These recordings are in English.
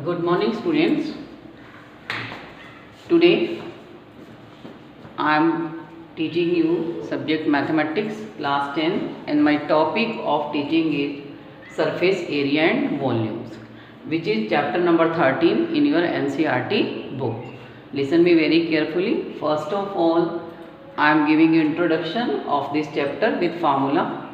Good morning, students. Today I am teaching you subject mathematics class 10 and my topic of teaching is surface area and volumes, which is chapter number 13 in your NCERT book. Listen me very carefully. First of all, I am giving you introduction of this chapter with formula.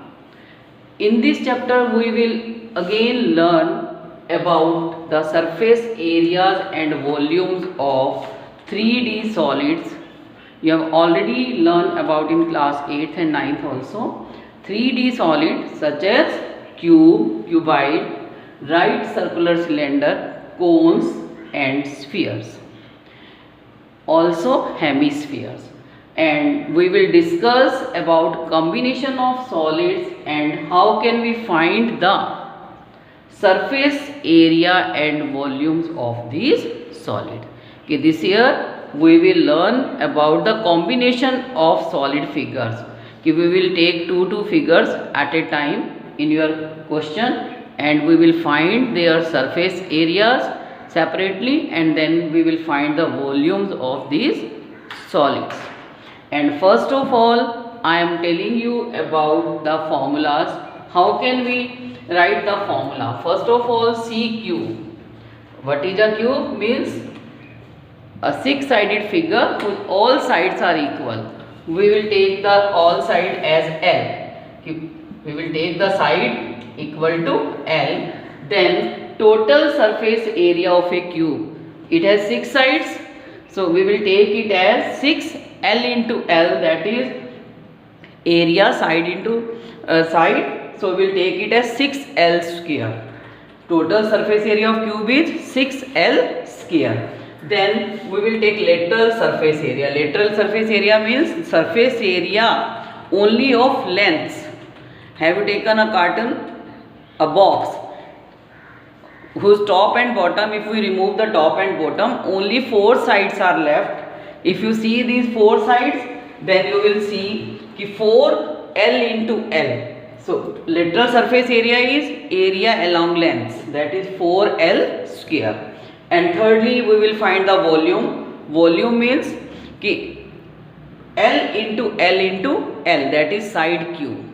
In this chapter we will again learn about the surface areas and volumes of 3D solids. You have already learned about in class 8th and 9th also. 3D solids such as cube, cuboid, right circular cylinder, cones and spheres. Also hemispheres. And we will discuss about combination of solids and how can we find the surface area and volumes of these solids. Okay, this year we will learn about the combination of solid figures. Okay, we will take two figures at a time in your question and we will find their surface areas separately and then we will find the volumes of these solids. And first of all, I am telling you about the formulas. How can we write the formula? First of all, see cube. What is a cube? Means a six-sided figure whose all sides are equal. We will take the all side as L. We will take the side equal to L. Then total surface area of a cube. It has six sides. So we will take it as 6L into L, that is area side into side. So we will take it as 6L square. Total surface area of cube is 6L square. Then we will take lateral surface area. Lateral surface area means surface area only of lengths. Have you taken a carton, a box whose top and bottom, if we remove the top and bottom, only four sides are left. If you see these four sides, then you will see 4L into L. So lateral surface area is area along lengths, that is 4L square. And thirdly, we will find the volume. Volume means L into L into L, that is side cube.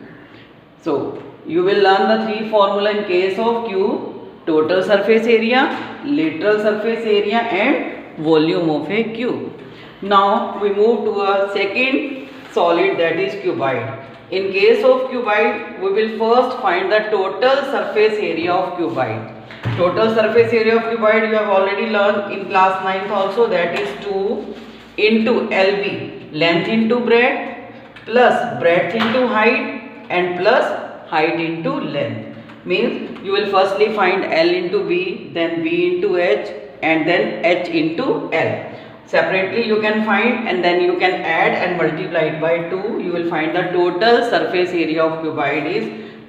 So you will learn the three formula in case of cube: total surface area, lateral surface area and volume of a cube. Now we move to a second solid, that is cuboid. In case of cuboid, we will first find the total surface area of cuboid. Total surface area of cuboid you have already learned in class 9th also, that is 2 into LB, length into breadth, plus breadth into height and plus height into length. Means you will firstly find L into B, then B into H and then H into L. Separately you can find and then you can add and multiply it by 2. You will find the total surface area of cuboid is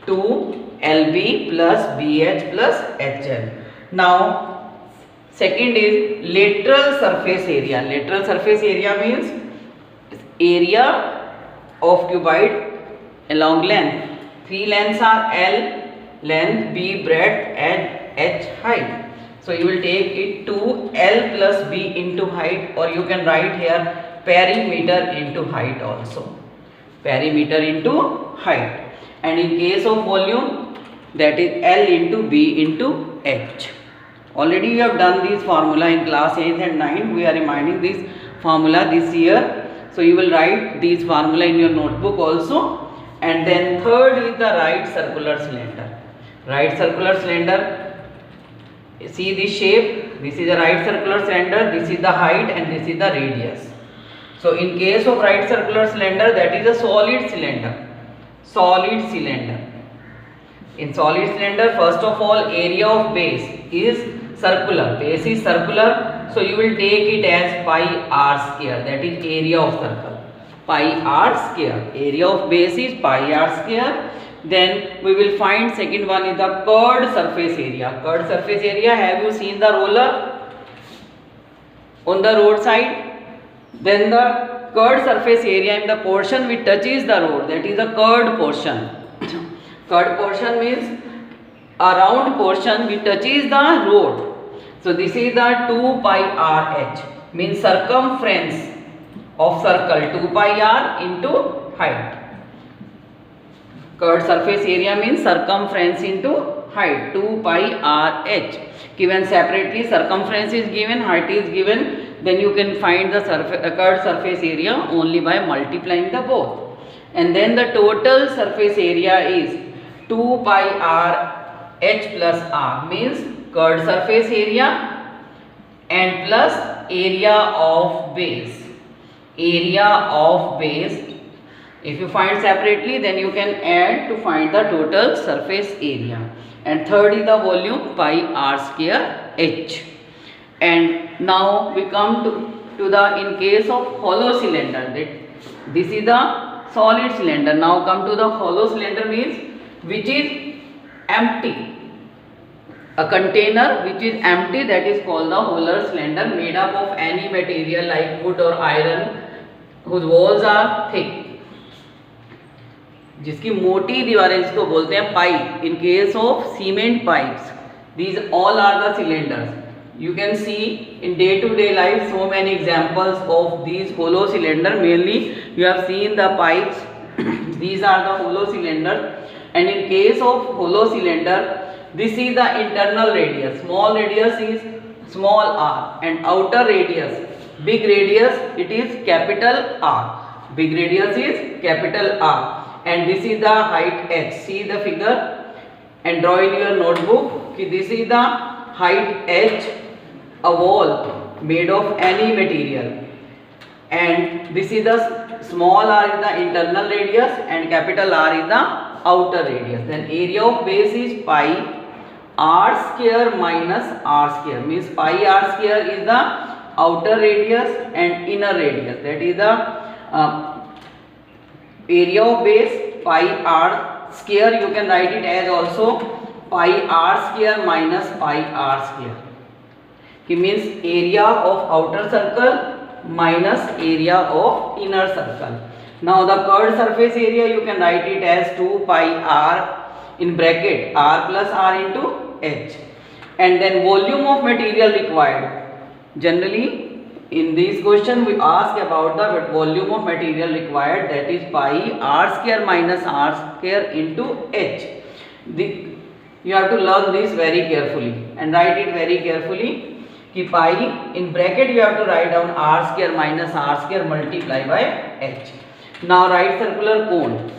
2LB plus BH plus HL. Now second is lateral surface area. Lateral surface area means area of cuboid along length. Three lengths are L length, B breadth and H height. So you will take it to L plus B into height, or you can write here perimeter into height also. Perimeter into height. And in case of volume, that is L into B into H. Already you have done this formula in class 8 and 9. We are reminding this formula this year. So you will write this formula in your notebook also. And then third is the right circular cylinder. Right circular cylinder, see this shape, this is a right circular cylinder, this is the height and this is the radius. So in case of right circular cylinder, that is a solid cylinder. Solid cylinder. In solid cylinder, first of all, area of base is circular. Base is circular, so you will take it as pi r square, that is area of circle. Pi r square. Area of base is pi r square. Then we will find second one is the curved surface area. Curved surface area, have you seen the roller on the road side? Then the curved surface area in the portion which touches the road, that is the curved portion. Curved portion means a round portion which touches the road. So this is the 2 pi r h, means circumference of circle 2 pi r into height. Curved surface area means circumference into height 2 pi r h. Given separately circumference is given, height is given, then you can find the curved surface area only by multiplying the both. And then the total surface area is 2 pi r h plus r, means curved surface area and plus area of base. Area of base, if you find separately, then you can add to find the total surface area. And third is the volume, pi r square h. And now we come to the, in case of hollow cylinder, that this is the solid cylinder. Now come to the hollow cylinder, means which is empty. A container which is empty, that is called the hollow cylinder, made up of any material like wood or iron, whose walls are thick. जिसकी मोटी दीवारें, जिसको बोलते हैं pipe. In case of cement pipes, these all are the cylinders. You can see in day to day life so many examples of these hollow cylinder. Mainly you have seen the pipes. These are the hollow cylinders. And in case of hollow cylinder, this is the internal radius. Small radius is small r, and outer radius, big radius, it is capital R. Big radius is capital R. And this is the height h. See the figure and draw in your notebook. This is the height h, a wall made of any material, and this is the small r is the internal radius and capital R is the outer radius. Then area of base is pi r square minus r square, means pi r square is the outer radius and inner radius, that is the area of base. Pi r square, you can write it as also pi r square minus pi r square. It means area of outer circle minus area of inner circle. Now the curved surface area, you can write it as 2 pi r in bracket r plus r into h. And then volume of material required. Generally in this question we ask about the volume of material required, that is pi r square minus r square into h. You have to learn this very carefully and write it very carefully. Ki pi in bracket you have to write down r square minus r square multiply by h. Now write circular cone.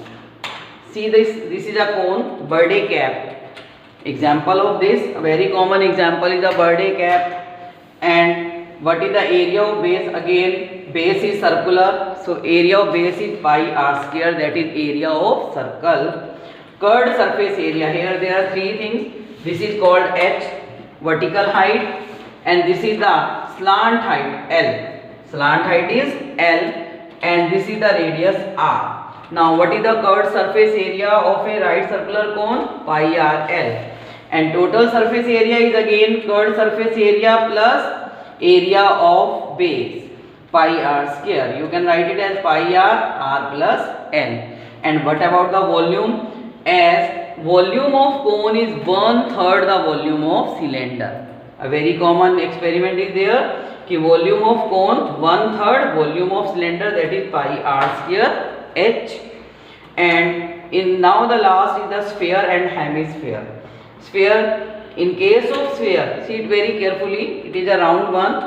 See this is a cone, birthday cap. Example of this, a very common example is a birthday cap. And what is the area of base? Again, base is circular, so area of base is pi r square, that is area of circle. Curved surface area, here there are three things. This is called h, vertical height, and this is the slant height, l. Slant height is l, and this is the radius r. Now what is the curved surface area of a right circular cone? Pi r l. And total surface area is again curved surface area plus area of base, pi r square. You can write it as pi r plus l. And what about the volume? As volume of cone is 1/3 the volume of cylinder. A very common experiment is there, ki volume of cone 1/3 volume of cylinder, that is pi r square h. And in now the last is the sphere and hemisphere. Sphere, in case of sphere, see it very carefully, it is a round one,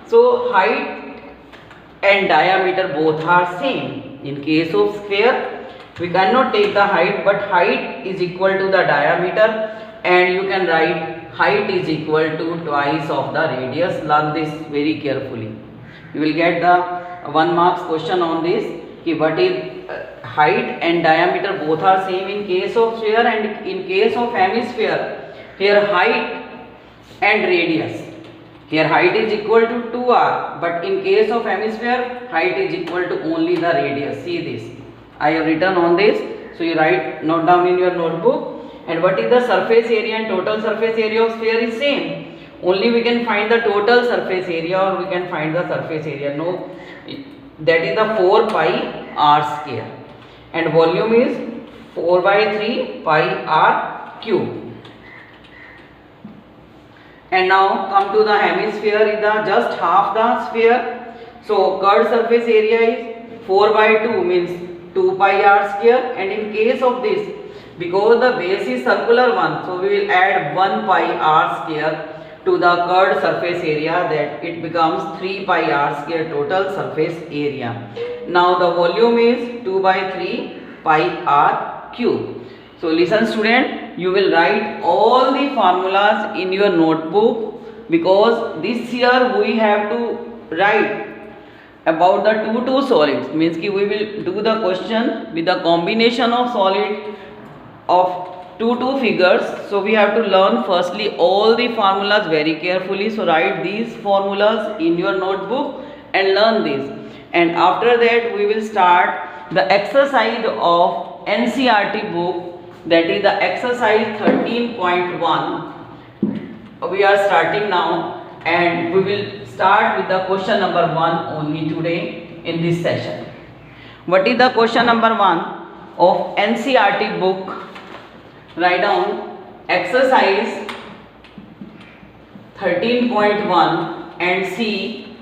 so height and diameter both are same. In case of sphere, we cannot take the height, but height is equal to the diameter, and you can write height is equal to twice of the radius. Learn this very carefully. You will get the 1 marks question on this, ki what is height and diameter both are same in case of sphere, and in case of hemisphere, here height and radius, here height is equal to 2r, but in case of hemisphere height is equal to only the radius. See this, I have written on this, so you note down in your notebook. And what is the surface area and total surface area of sphere is same. Only we can find the total surface area, or we can find the surface area. No, that is the 4 pi r square, and volume is 4/3 pi r cube. And now come to the hemisphere is the just half the sphere. So curved surface area is 4 by 2 means 2 pi r square, and in case of this, because the base is circular one, so we will add 1 pi r square to the curved surface area, that it becomes 3 pi r square total surface area. Now the volume is 2 by 3 pi r cube. So listen student, you will write all the formulas in your notebook, because this year we have to write about the two solids, means ki we will do the question with the combination of solid of two figures. So we have to learn firstly all the formulas very carefully. So write these formulas in your notebook and learn this, and after that we will start the exercise of NCERT book, that is the exercise 13.1. We are starting now, and we will start with the question number 1 only today in this session. What is the question number 1 of NCERT book? Write down exercise 13.1 and see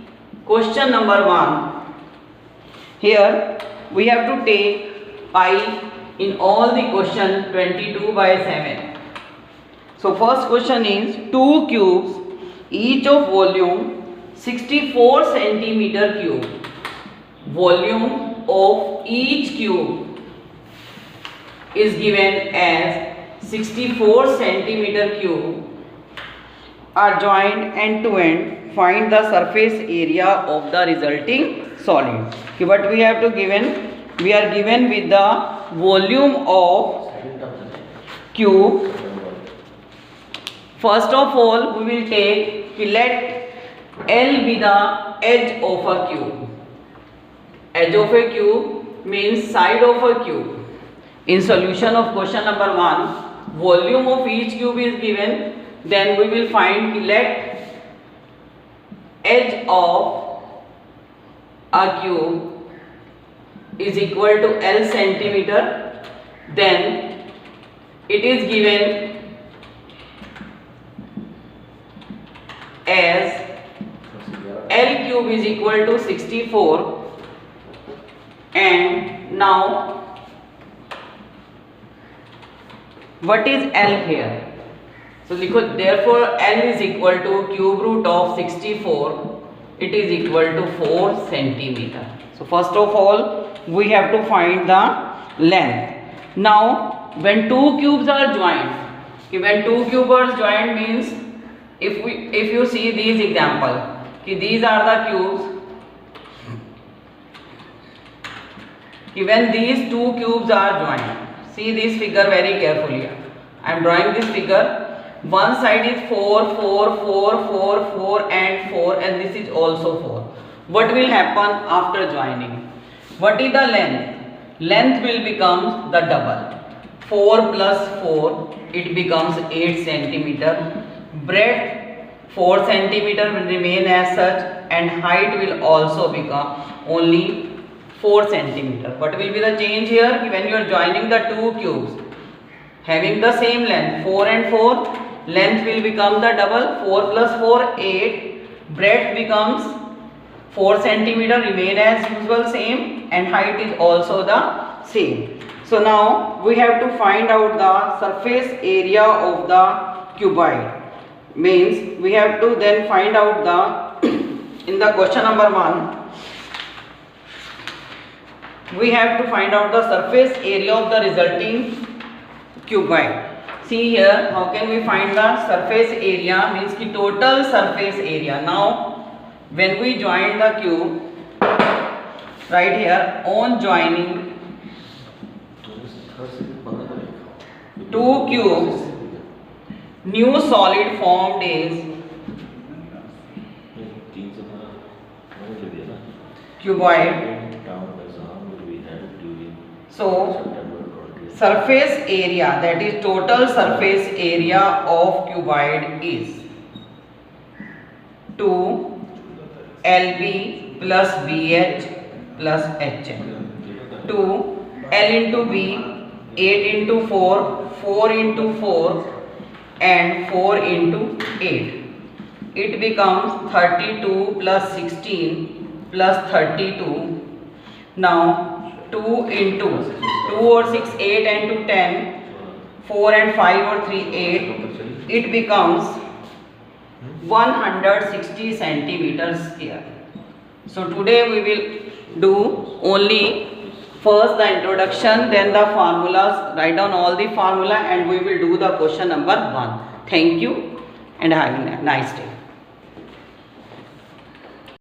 question number 1. Here we have to take pi in all the question 22 by 7. So first question is 2 cubes each of volume 64 centimeter cube. Volume of each cube is given as 64 centimeter cube, are joined end to end. Find the surface area of the resulting solid. What we have to given? We are given with the volume of cube. First of all, we will take, let L be the edge of a cube. Edge of a cube means side of a cube. In solution of question number 1, volume of each cube is given. Then we will find, let edge of a cube is equal to L centimeter. Then it is given as L cube is equal to 64, and now what is L here? So therefore L is equal to cube root of 64, it is equal to 4 centimeter. So first of all we have to find the length. Now when two cubes are joined, when two cubes are joined means, if you see these example, these are the cubes. When these two cubes are joined, see this figure very carefully. I am drawing this figure. One side is 4, 4, 4, 4, 4 and 4, and this is also 4. What will happen after joining? What is the length? Length will become the double. 4 plus 4, it becomes 8 centimeter. Breadth 4 centimeter will remain as such, and height will also become only 4 centimeter. What will be the change here? When you are joining the two cubes having the same length, 4 and 4, length will become the double. 4 plus 4, 8. Breadth becomes 4 centimeter, remain as usual same, and height is also the same. So now we have to find out the surface area of the cuboid. Means we have to then find out the in the question number 1, we have to find out the surface area of the resulting cuboid. See here, how can we find the surface area? Means ki total surface area. Now when we join the cube, right here, on joining two cubes, new solid formed is cuboid. So surface area, that is total surface area of cuboid is 2 LB plus BH plus HM. 2 L into B, 8 into 4, 4 into 4 and 4 into 8. it becomes 32 plus 16 plus 32. Now 2 into 2 or 6, 8 and 2, 10, 4 and 5 or 3, 8. It becomes 160 centimeters square. So today we will do only first the introduction, then the formulas, write down all the formula, and we will do the question number 1. Thank you and have a nice day.